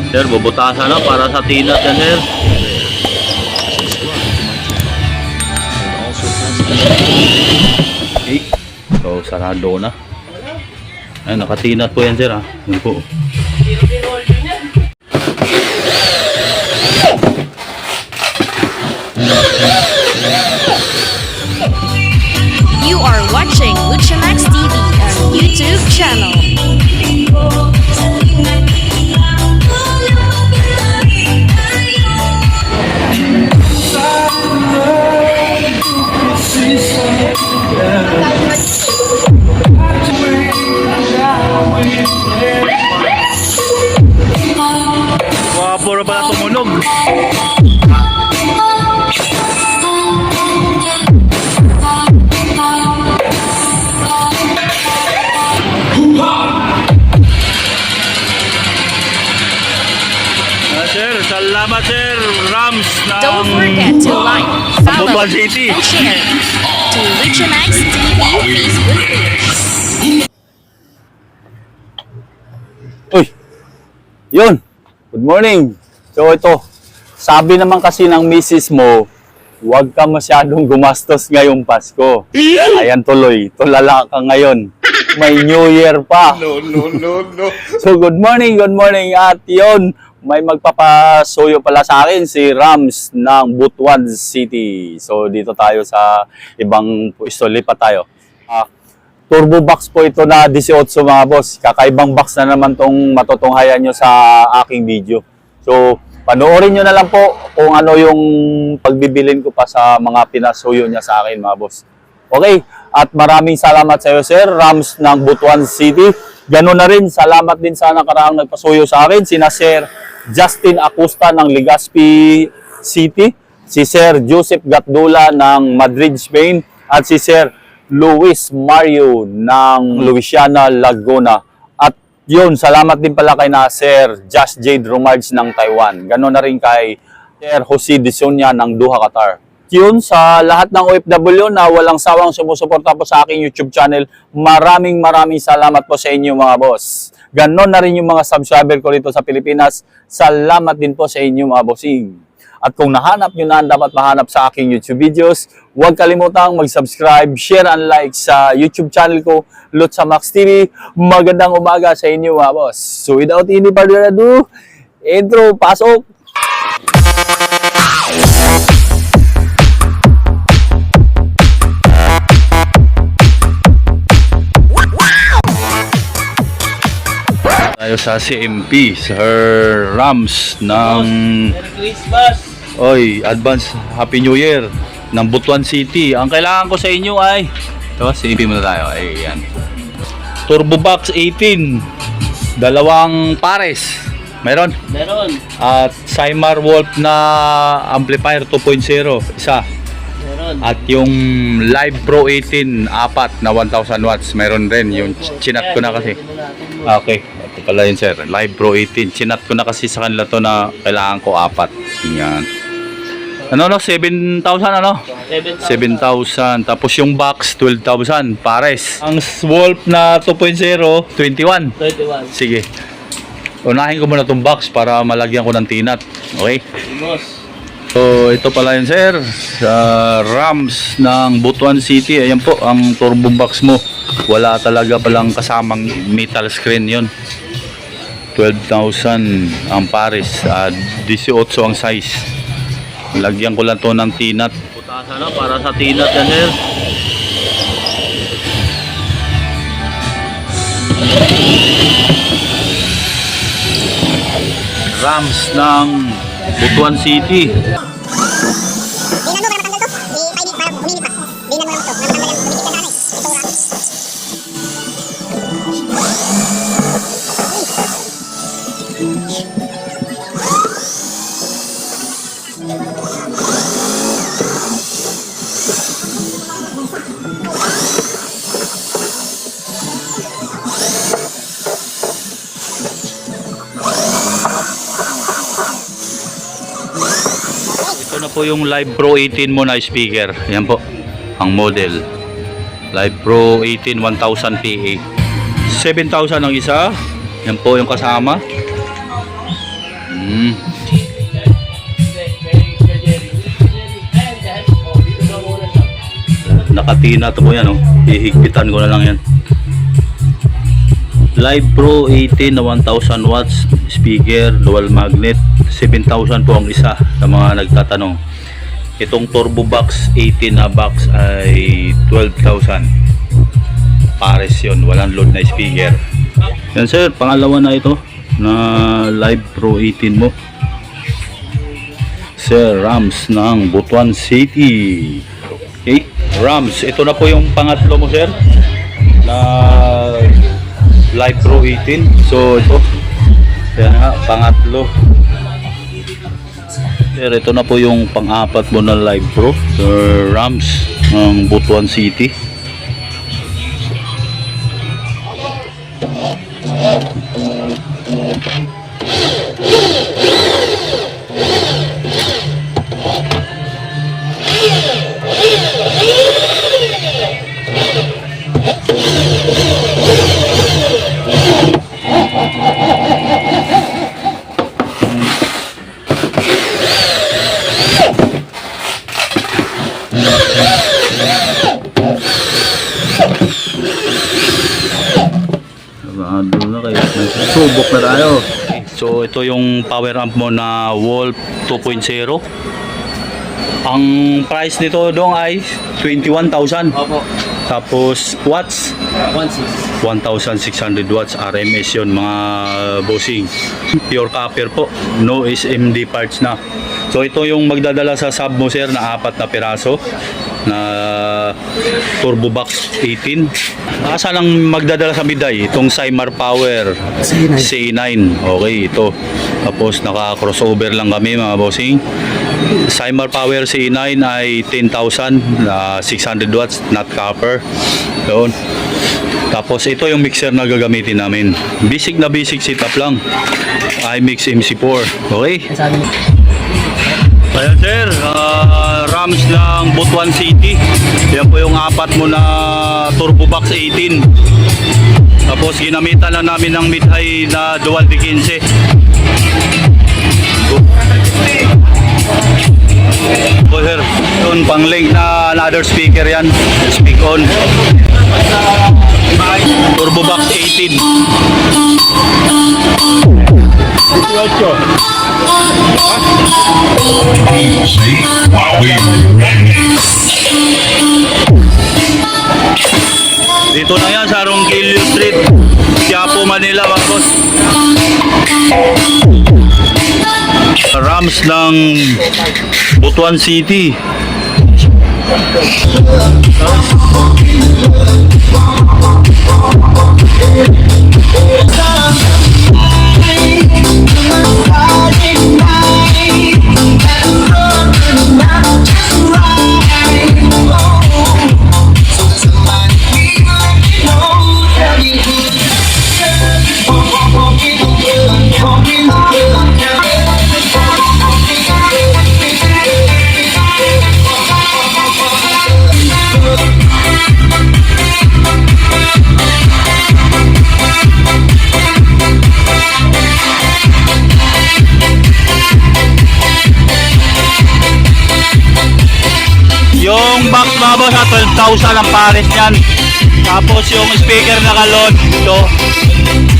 Sir, bubutasan na para sa tinat yan, sir. Okay. So, sarado na. Ay, nakatinat po yan, sir, ha. Yan po. You are watching Luchamax TV on YouTube channel. Wow, puro pala tumunog. Sir, salamat sir, Rams ng Don't forget to like, follow, Butuan City. and share to Luchamax TV Facebook page. Uy, yun. Good morning. So ito, sabi naman kasi ng misis mo, huwag ka masyadong gumastos ngayong Pasko. Ayan tuloy, tulala ka ngayon. May New Year pa. No. So good morning. At yun, may magpapasuyo pala sa akin si Rams ng Butuan City. So dito tayo sa ibang pwesto, lipat tayo. Turbo box po ito na 18 mga boss. Kakaibang box na naman tong matutunghayan nyo sa aking video. So panoorin nyo na lang po kung ano yung pagbibilin ko pa sa mga pinasuyo niya sa akin mga boss. Okay, at maraming salamat sa iyo sir, Rams ng Butuan City. Ganoon na rin, salamat din sa nakaraang nagpasuyo sa akin, sina Sir Justin Acosta ng Legazpi City, si Sir Joseph Gatdula ng Madrid, Spain, at si Sir Luis Mario ng Louisiana, Laguna. At yun, salamat din pala kay na Sir Just Jade Romards ng Taiwan. Ganoon na rin kay Sir Jose Disonia ng Doha, Qatar. Yun, sa lahat ng OFW na walang sawang sumusuporta po sa aking YouTube channel, maraming salamat po sa inyo mga boss. Ganon na rin yung mga subscriber ko rito sa Pilipinas. Salamat din po sa inyo mga bossing. At kung nahanap nyo na ang dapat mahanap sa aking YouTube videos, huwag kalimutang mag-subscribe, share and like sa YouTube channel ko, Luchamax TV. Magandang umaga sa inyo mga boss. So without any further ado, intro, pasok! Tayo sa CMP, Sir Rams ng Oy, advance Happy New Year ng Butuan City. Ang kailangan ko sa inyo ay ito, CMP muna tayo. Ayan. Turbo Box 18. Dalawang pares. Meron? Meron. At Cymar Wolf na amplifier 2.0, isa. Meron. At yung Live Pro 18, apat na 1000 watts. Meron rin. Yung chinat ko na kasi. Okay. Ito pala yun sir. Live Pro 18. Chinat ko na kasi sa kanila to na kailangan ko apat. Yan. Ano 7,000 ano? 7,000. Tapos yung box 12,000 pares. Ang Wolf na 2.0 21. 21. Sige. Unahin ko muna tong box para malagyan ko ng tinat. Okay? Boss. So ito pala yun sir. Sa Rams ng Butuan City. Ayan po ang turbo box mo. Wala talaga palang kasamang metal screen yon. 12,000 ang pares. 18 ang size. Lagyan ko lang to ng tinat. Putasan na para sa tinat yan sir. Rams ng Butuan City. Ito na po yung Live Pro 18 mo na speaker. Yan po ang model. Live Pro 18 1000 PA. 7,000 ang isa. Yan po yung kasama. Nakatina to po yan, oh. Hihigpitan ko na lang yan. Live Pro 18 na 1000 watts speaker, dual magnet, 7,000 po ang isa sa mga nagtatanong. Itong Turbo Box 18 na box ay 12,000. Pares yun, walang load na speaker. Yan sir, pangalawa na ito na Live Pro 18 mo. Sir Rams ng Butuan City. Okay, Rams, ito na po yung pangatlo mo sir na Live Pro 18. So ito, yan nga, pangatlo. Sir, ito na po yung pang-apat mo na Live Pro, Sir Rams ng Butuan City. Subok na tayo. So ito yung power amp mo na Wolf 2.0. Ang price nito dong ay 21,000. Opo. Tapos watts 1,600 watts RMS yun mga bossing. Pure copper po, no SMD parts na. So ito yung magdadala sa sub mo sir na 4 na piraso na Turbo Box 18. Asa lang magdadala sa biday itong Cymar Power C9. Okay, ito. Tapos naka crossover lang kami mga bossing. Cymar Power C9 ay 10,000 600 watts, not copper. Doon. Tapos ito yung mixer na gagamitin namin. Basic na basic setup lang. iMix MC4. Okay? Ayan sir, Rams ng Butuan City. Yan po yung 4 mo na Turbo Box 18. Tapos ginamitan lang namin ng mid-high na dual D15. So sir, yun pang link na another speaker yan. Speak on. Turbo Box 18. Dito na yan sa Ronquillo Street, Quiapo, Manila, boss. Rams ng Butuan City. Yung box mga boss, 12,000 ang pares yan. Tapos yung speaker na kalod, ito,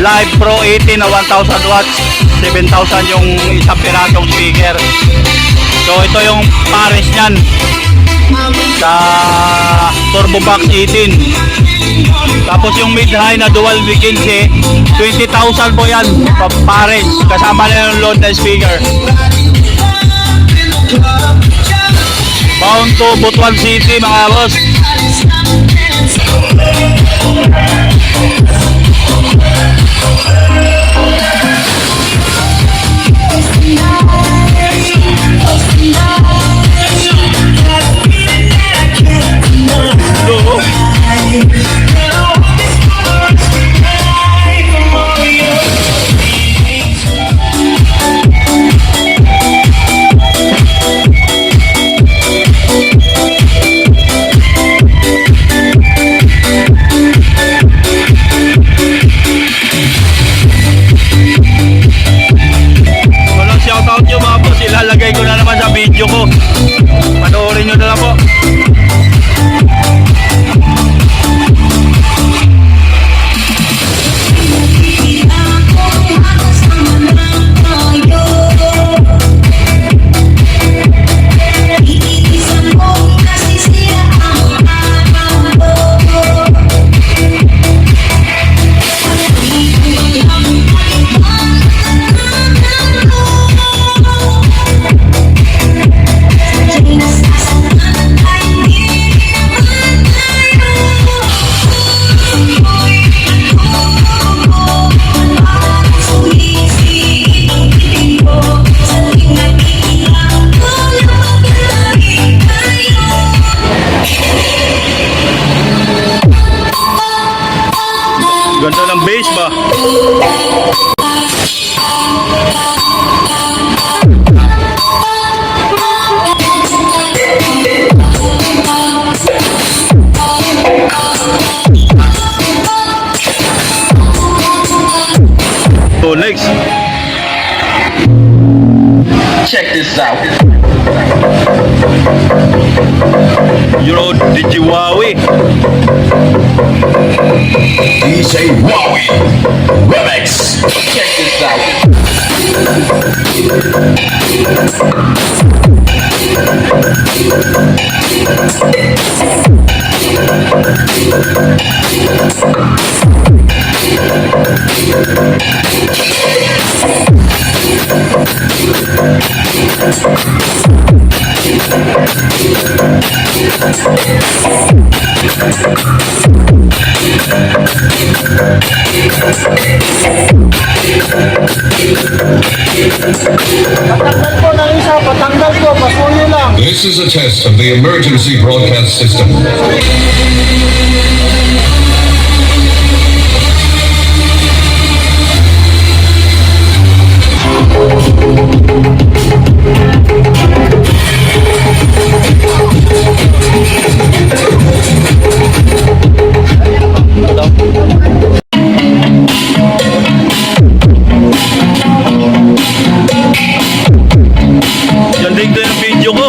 Live Pro 18 na 1,000 watts, 7,000 yung isang pirasong speaker. So ito yung pares yan sa Turbo Box 18. Tapos yung mid-high na dual D15, 20,000 po yan, pares, kasama na yung load na speaker. Bound to Butuan City mga boss. Check this out. Euro DJ Wowie. DJ Wowie Remix. Check this out. Patanggal ko ng isa, patanggal ko, pasuyo lang. This is a test of the emergency broadcast system. Yan din yung video ko.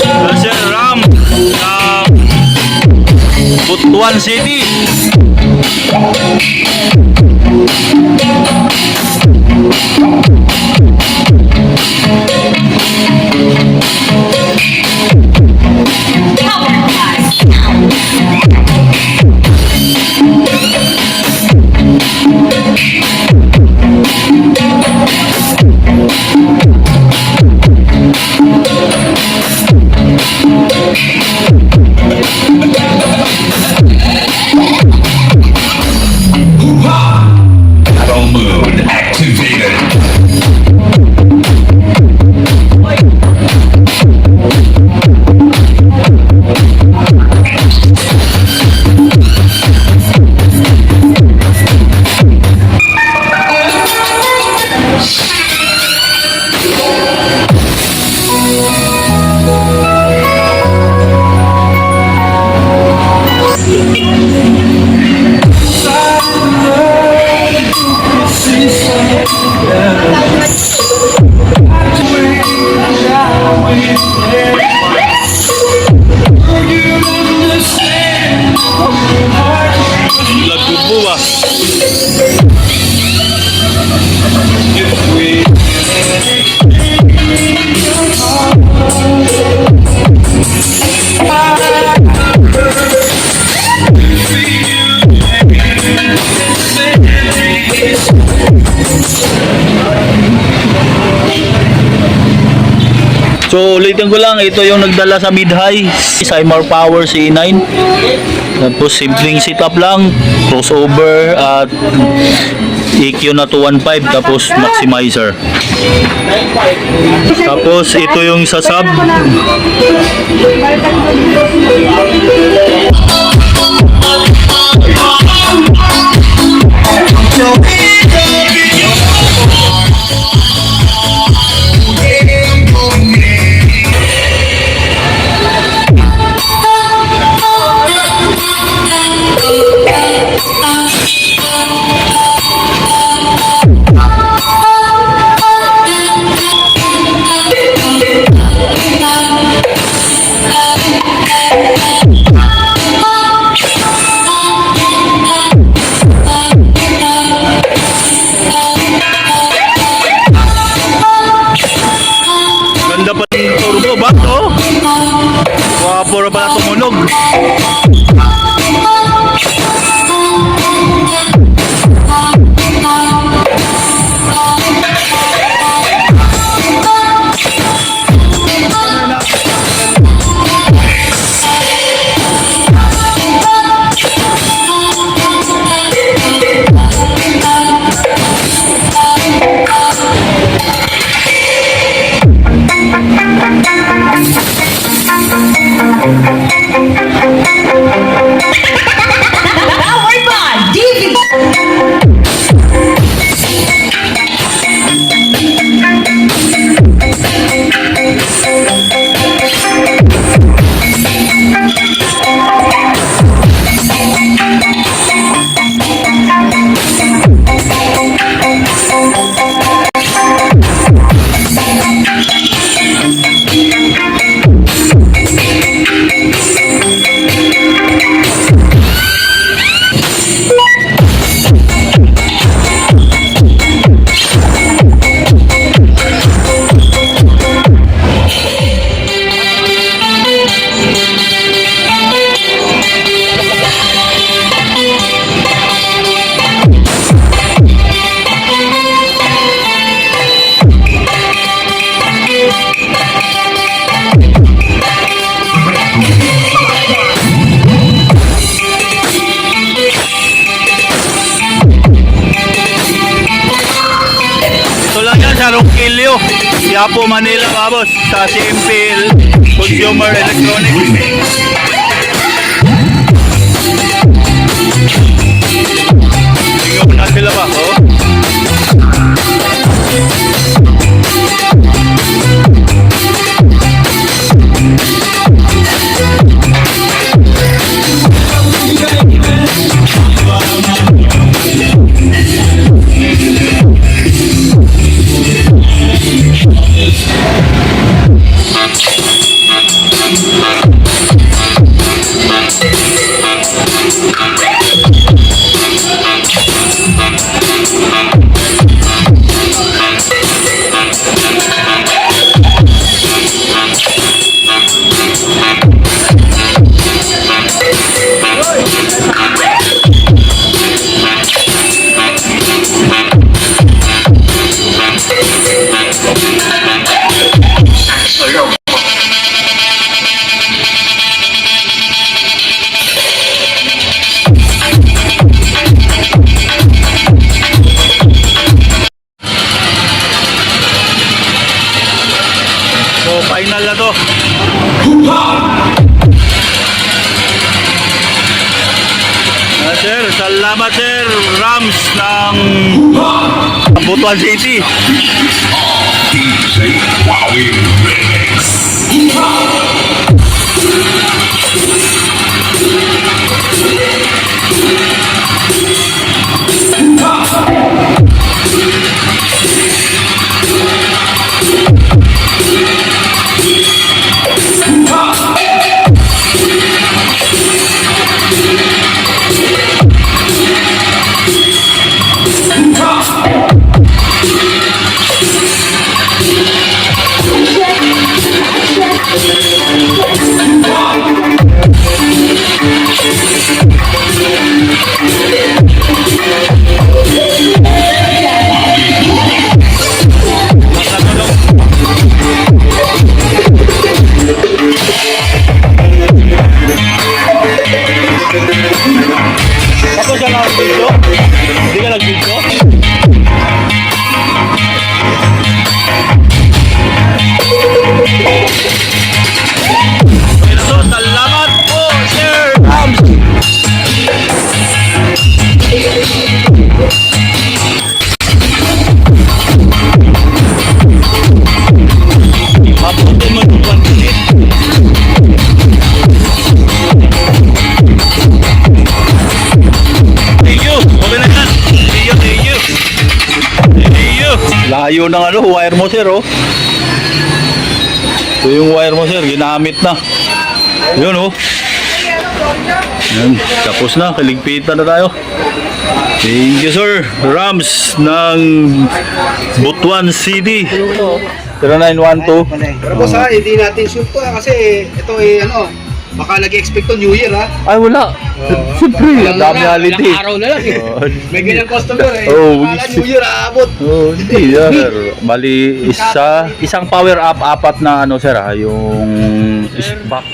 Kasi Ram ng Butuan City. Battle mode activated. Lagbubuwa. So ulitin ko lang, ito yung nagdala sa mid-high, Seymour Power C9. Tapos simpleng setup lang, crossover at EQ na 215, tapos maximizer. Tapos ito yung sa sub. Ganda pa ng turbo ba to? Wapo pa na tumunog. tayo. Quiapo, Manila, mga boss. Sa CMPL Consumer Electronics. Tingnan mo na sila ba? Oh. So, final na to. Sir, salamat sir. Rams ng Butuan City. DJ Wowie Remix. Ako siya lang video? Hindi ka nag-video? Ito, salamat po, Sir Rams! Mabuti mo yung pagkilit. Thank you! Okay na yan! Thank you, thank you! Thank you! Layo ng ano, wire mo sir oh. Ito yung wire mo sir, ginamit na. Yun oh. Yan, tapos na, kaligpitan na tayo. Thank you sir, Rams ng Butuan City. 0912. Pero boss ha, hindi natin shoot to kasi ito ay ano, baka nag-expect to New Year ha. Ay wala. Siyempre, ang dami holiday. Ilang araw na lang eh. Oh, May ganyang customer eh. Oh, Baka New Year aabot. oh, hindi sir. Bali, isang power up, apat na ano sir ha, yung box.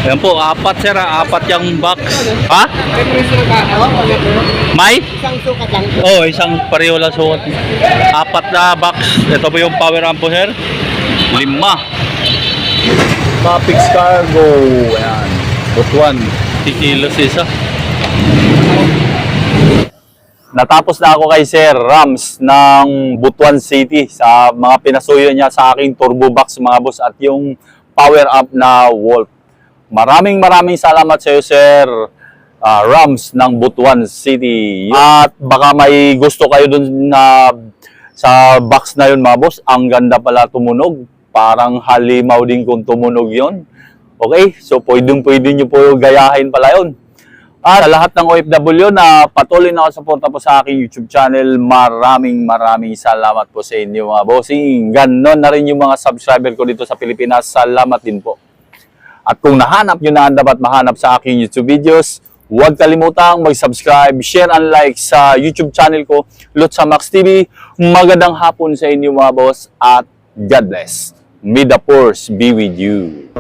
Ayan po, apat sir ha, apat yung box. Ha? May? Isang sukat lang. Oh, isang pareho lang sukat. Apat na box. Ito po yung power amp po sir. 5. Mapix cargo. Ayan. Butuan. 10 kilos isa. Natapos na ako kay Sir Rams ng Butuan City sa mga pinasuyo niya sa aking turbo box mga boss at yung power up na Wolf. Maraming salamat sa iyo Sir Rams ng Butuan City. At baka may gusto kayo dun na sa box na yun mga boss. Ang ganda pala tumunog. Parang halimaw din kung tumunog yon. Okay, so pwede nyo po gayahin pala yun. At sa lahat ng OFW na patuloy na suporta po sa aking YouTube channel, maraming salamat po sa inyo mga bossing. Ganon na rin yung mga subscriber ko dito sa Pilipinas. Salamat din po. At kung nahanap nyo na ang dapat mahanap sa aking YouTube videos, huwag kalimutang mag-subscribe, share and like sa YouTube channel ko, Lutsa Max TV. Magandang hapon sa inyo mga boss at God bless. May the force be with you.